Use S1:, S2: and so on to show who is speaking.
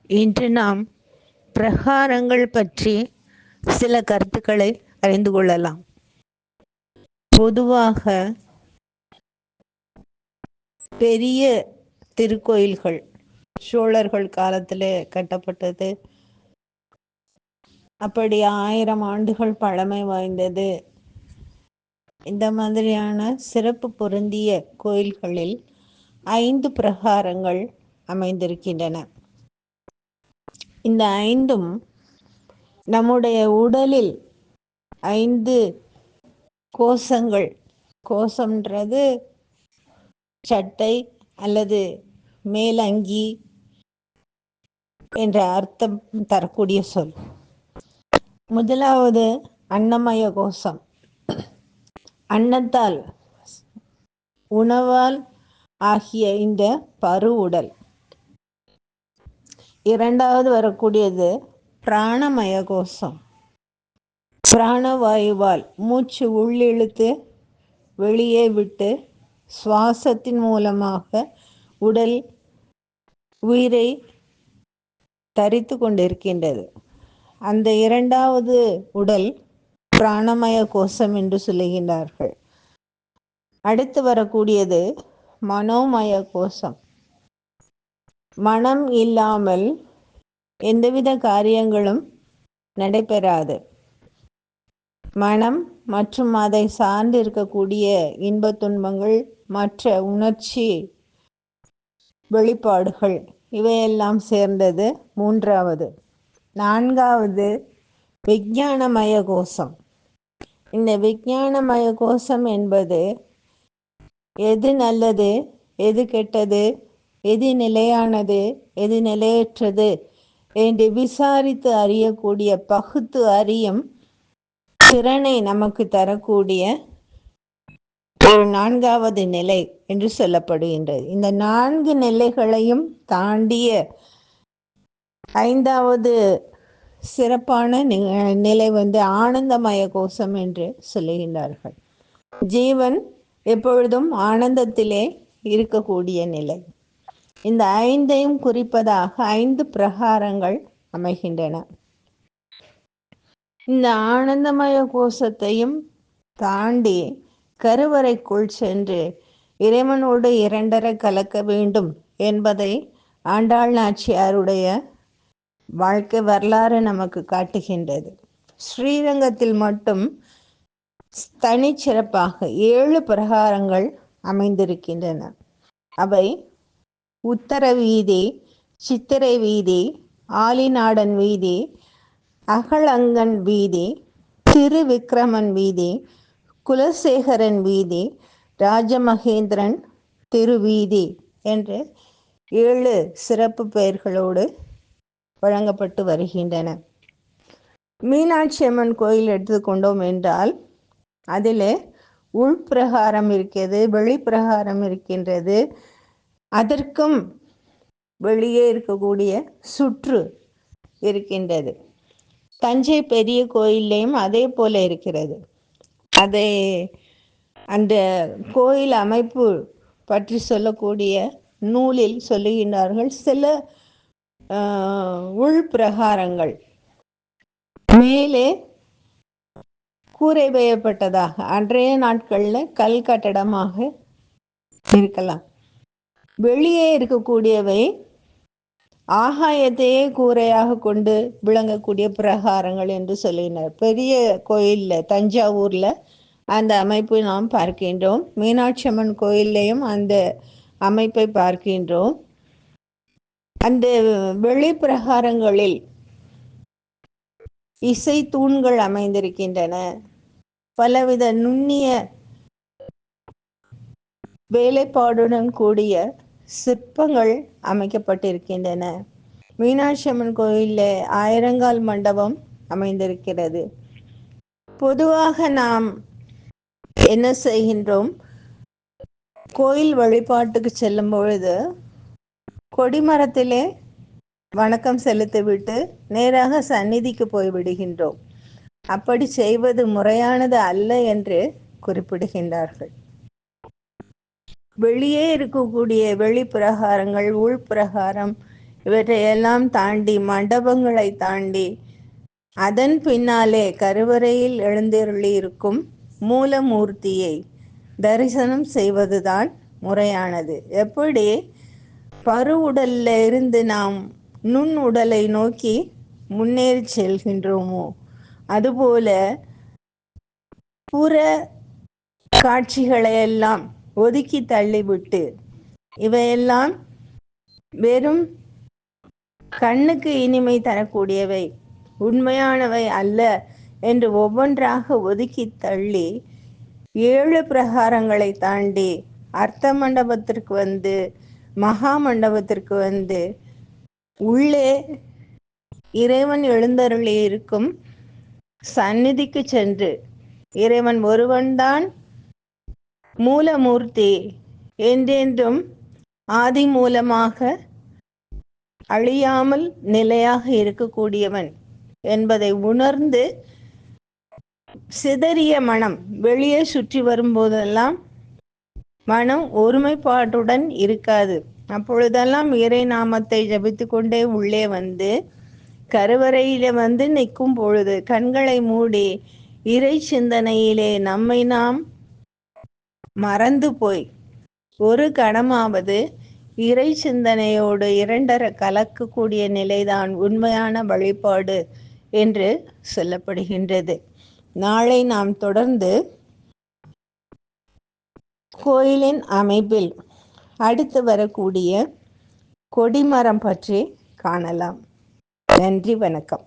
S1: இன்று நாம் பிரகாரங்கள் பற்றி சில கருத்துக்களை அறிந்து கொள்ளலாம். பொதுவாக பெரிய திருக்கோயில்கள் சோழர்கள் காலத்தில் கட்டப்பட்டது, அப்படி 1000 ஆண்டுகள் பழமை வாய்ந்தது. இந்த மாதிரியான சிறப்பு பொருந்திய கோயில்களில் 5 பிரகாரங்கள் அமைந்திருக்கின்றன. இந்த 5ம் நம்முடைய உடலில் 5 கோஷங்கள், கோஷம்ன்றது சட்டை அல்லது மேலங்கி என்ற அர்த்தம் தரக்கூடிய சொல். முதலாவது அன்னமய கோஷம், அன்னத்தால் உணவால் ஆகிய இந்த பரு உடல். இரண்டாவது வரக்கூடியது பிராணமய கோஷம், பிராணவாயுவால் மூச்சு உள்ளிழுத்து வெளியே விட்டு சுவாசத்தின் மூலமாக உடல் உயிரை தரித்து கொண்டிருக்கின்றது. அந்த இரண்டாவது உடல் பிராணமய கோஷம் என்று சொல்லுகின்றார்கள். அடுத்து வரக்கூடியது மனோமய கோஷம். மனம் இல்லாமல் எந்தவித காரியங்களும் நடைபெறாது. மனம் மற்றும் அதை சார்ந்து இருக்கக்கூடிய இன்ப துன்பங்கள், மற்ற உணர்ச்சி வெளிப்பாடுகள், இவையெல்லாம் சேர்ந்தது மூன்றாவது. நான்காவது விஞ்ஞானமய கோஷம். இந்த விஞ்ஞானமய கோஷம் என்பது எது நல்லது, எது கெட்டது, எது நிலையானது, எது நிலையற்றது என்று விசாரித்து அறியக்கூடிய, பகுத்து அறியும் திறனை நமக்கு தரக்கூடிய ஒரு 4வது நிலை என்று சொல்லப்படுகின்றது. இந்த 4 நிலைகளையும் தாண்டிய 5வது சிறப்பான நிலை ஆனந்தமய கோஷம் என்று சொல்லுகின்றார்கள். ஜீவன் எப்பொழுதும் ஆனந்தத்திலே இருக்கக்கூடிய நிலை. இந்த 5ஐயும் குறிப்பதாக 5 பிரகாரங்கள் அமைகின்றன. இந்த ஆனந்தமய கோஷத்தையும் தாண்டி கருவறைக்குள் சென்று இறைவனோடு இரண்டரை கலக்க வேண்டும் என்பதை ஆண்டாள் நாச்சியாருடைய வாழ்க்கை வரலாறு நமக்கு காட்டுகின்றது. ஸ்ரீரங்கத்தில் மட்டும் தனிச்சிறப்பாக 7 பிரகாரங்கள் அமைந்திருக்கின்றன. அவை உத்தர வீதி, சித்திரை வீதி, ஆலிநாடன் வீதி, அகலங்கன் வீதி, திருவிக்கிரமன் வீதி, குலசேகரன் வீதி, ராஜமகேந்திரன் திருவீதி என்று 7 சிறப்பு பெயர்களோடு வழங்கப்பட்டு வருகின்றன. மீனாட்சி அம்மன் கோயில் எடுத்துக்கொண்டோம் என்றால் அதில் உள்பிரகாரம் இருக்கிறது, வெளிப்பிரகாரம் இருக்கின்றது. அதற்கும் வெளியே இருக்கக்கூடிய சுற்று இருக்கின்றது. தஞ்சை பெரிய கோயிலையும் அதே போல இருக்கிறது. அதை அந்த கோயில் அமைப்பு பற்றி சொல்லக்கூடிய நூலில் சொல்லுகின்றார்கள். சில உள்பிரகாரங்கள் மேலே கூரை வேயப்பட்டதாக, அன்றைய நாட்களில் கல் கட்டடமாக இருக்கலாம். வெளியே இருக்கக்கூடியவை ஆகாயத்தையே கூரையாக கொண்டு விளங்கக்கூடிய பிரகாரங்கள் என்று சொல்லினார். பெரிய கோயிலில் தஞ்சாவூரில் அந்த அமைப்பை நாம் பார்க்கின்றோம். மீனாட்சி அம்மன் கோயிலையும் அந்த அமைப்பை பார்க்கின்றோம். அந்த வெளிப்பிரகாரங்களில் இசை தூண்கள் அமைந்திருக்கின்றன. பலவித நுண்ணிய வேலைப்பாடுடன் கூடிய சிற்பங்கள் அமைக்கப்பட்டிருக்கின்றன. மீனாட்சி அம்மன் கோயிலில் ஆயிரங்கால் மண்டபம் அமைந்திருக்கிறது. பொதுவாக நாம் என்ன செய்கின்றோம், கோயில் வழிபாட்டுக்கு செல்லும் பொழுது கொடிமரத்திலே வணக்கம் செலுத்திவிட்டு நேராக சந்நிதிக்கு போய்விடுகின்றோம். அப்படி செய்வது முறையானது அல்ல என்று குறிப்பிடுகின்றார்கள். வெளியே இருக்கக்கூடிய வெளிப்பிரகாரங்கள், உள்பிரகாரம் இவற்றையெல்லாம் தாண்டி மண்டபங்களை தாண்டி அதன் பின்னாலே கருவறையில் எழுந்தருளி இருக்கும் மூலமூர்த்தியை தரிசனம் செய்வதுதான் முறையானது. எப்படி பருவுடல்ல இருந்து நாம் நுண் உடலை நோக்கி முன்னேறி செல்கின்றோமோ அதுபோல புற காட்சிகளையெல்லாம் ஒதுக்கி தள்ளிவிட்டு இவையெல்லாம் வெறும் கண்ணுக்கு இனிமை தரக்கூடியவை, உண்மையானவை அல்ல என்று ஒவ்வொன்றாக ஒதுக்கி தள்ளி 7 பிரகாரங்களை தாண்டி அர்த்த மண்டபத்திற்கு வந்து மகா மண்டபத்திற்கு வந்து உள்ளே இறைவன் எழுந்தருளி இருக்கும் சந்நிதிக்கு சென்று இறைவன் ஒருவன்தான் மூலமூர்த்தி, என்றென்றும் ஆதி மூலமாக அழியாமல் நிலையாக இருக்கக்கூடியவன் என்பதை உணர்ந்து சிதறிய மனம் வெளியே சுற்றி வரும்போதெல்லாம் மனம் ஒருமைப்பாட்டுடன் இருக்காது. அப்பொழுதெல்லாம் இறை நாமத்தை ஜபித்து கொண்டே உள்ளே வந்து கருவறையில வந்து நிற்கும் பொழுது கண்களை மூடி இறை சிந்தனையிலே நம்மை நாம் மறந்து போய் ஒரு கணமாவது இறை சிந்தனையோடு இரண்டர கலக்கக்கூடிய நிலைதான் உண்மையான வழிபாடு என்று சொல்லப்படுகின்றது. நாளை நாம் தொடர்ந்து கோயிலின் அமைப்பில் அடுத்து வரக்கூடிய கொடிமரம் பற்றி காணலாம். நன்றி, வணக்கம்.